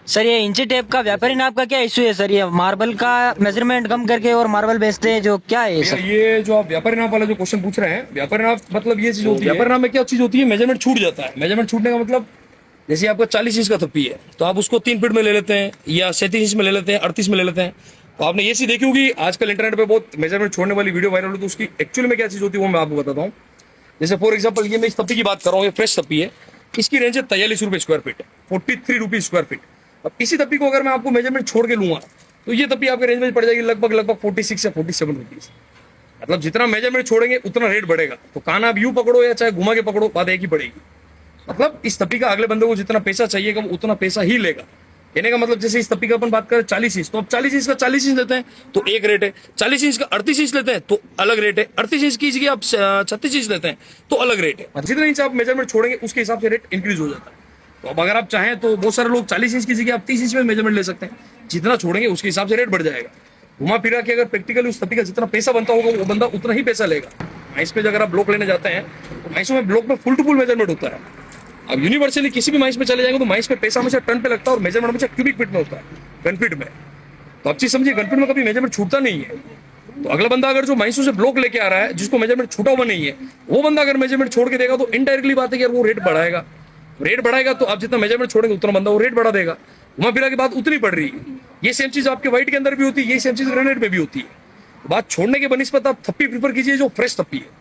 Sir ये इंची tape का व्यापारी नाप का क्या इशू है सर? ये मार्बल का मेजरमेंट कम करके और मार्बल बेचते हैं, जो क्या है ये भैया सर? ये जो आप व्यापारी नाप वाला जो क्वेश्चन पूछ रहे हैं, व्यापारी नाप मतलब ये चीज होती है। व्यापारी नाप में क्या चीज होती है? मेजरमेंट छूट जाता है। मेजरमेंट छूटने का मतलब जैसे आपका 40 इंच का थप्पी है तो आप उसको 3 फीट में ले लेते हैं या 37 इंच में ले लेते हैं, 38 में ले लेते हैं। तो आपने ये चीज देखी होगी आजकल इंटरनेट पे बहुत मेजरमेंट छोड़ने वाली वीडियो वायरल होती है, तो उसकी एक्चुअली में क्या चीज होती है वो मैं आपको बताता हूँ। जैसे फॉर एग्जाम्पल ये मैं इस थप्पी की बात कर रहा हूँ, ये फ्रेश थप्पी है, इसकी रेंज है 43 रुपए square feet, 43 rupees square feet. अब इसी तप्पी को अगर मैं आपको मेजरमेंट छोड़ के लूंगा तो ये तप्पी आपके रेंज में पड़ जाएगी लगभग 46 या 47 रुपीज। मतलब जितना मेजरमेंट छोड़ेंगे उतना रेट बढ़ेगा। तो कान आप यूं पकड़ो या चाहे घुमा के पकड़ो, बात एक ही पड़ेगी। मतलब इस तप्पी का अगले बंदे को जितना पैसा चाहिएगा वो उतना पैसा ही लेगा। कहने का मतलब जैसे इस तप्पी का अपन बात करें 40 इंच, तो अब 40 इंच का 40 इंच लेते हैं तो एक रेट है, 40 इंच का 38 इंच लेते हैं तो अलग रेट है, 38 इंच की जगह आप 36 इंच लेते हैं तो अलग रेट है। जितना इंच आप मेजरमेंट छोड़ेंगे उसके हिसाब से रेट इंक्रीज हो जाता है। तो अब अगर आप चाहें तो बहुत सारे लोग 40 इंच की जगह आप 30 इंच में मेजरमेंट ले सकते हैं। जितना छोड़ेंगे उसके हिसाब से रेट बढ़ जाएगा। घुमा फिरा के अगर प्रैक्टिकली उस तप्पी का जितना पैसा बनता होगा वो बंदा उतना ही पैसा लेगा। माइंस पे अगर आप ब्लॉक लेने जाते हैं तो माइंस में ब्लॉक में फुल टू फुल मेजरमेंट होता है। अब यूनिवर्सली किसी भी माइंस में चले जाएंगे तो माइंस पे पैसा हमेशा टन पे लगता है और मेजरमेंट हमेशा क्यूबिक फीट में होता है, गन फीट में। तो आप चीज समझिए, गन फीट में कभी मेजरमेंट छूटता नहीं है। तो अगला बंदा अगर जो माइंसों से ब्लॉक लेके आ रहा है जिसको मेजरमेंट छूटा हुआ नहीं है, वो बंदा अगर मेजरमेंट छोड़ के देगा तो इनडायरेक्टली बात है कि यार वो रेट बढ़ाएगा। रेट बढ़ाएगा तो आप जितना मेजरमेंट छोड़ेंगे उतना बंदा वो रेट बढ़ा देगा। घुमा फिरा की बात उतनी पड़ रही है। ये सेम चीज आपके व्हाइट के अंदर भी होती है, ये सेम चीज ग्रेनाइट में भी होती है। बात छोड़ने के बनिस्बत आप थप्पी प्रीफर कीजिए जो फ्रेश थप्पी है।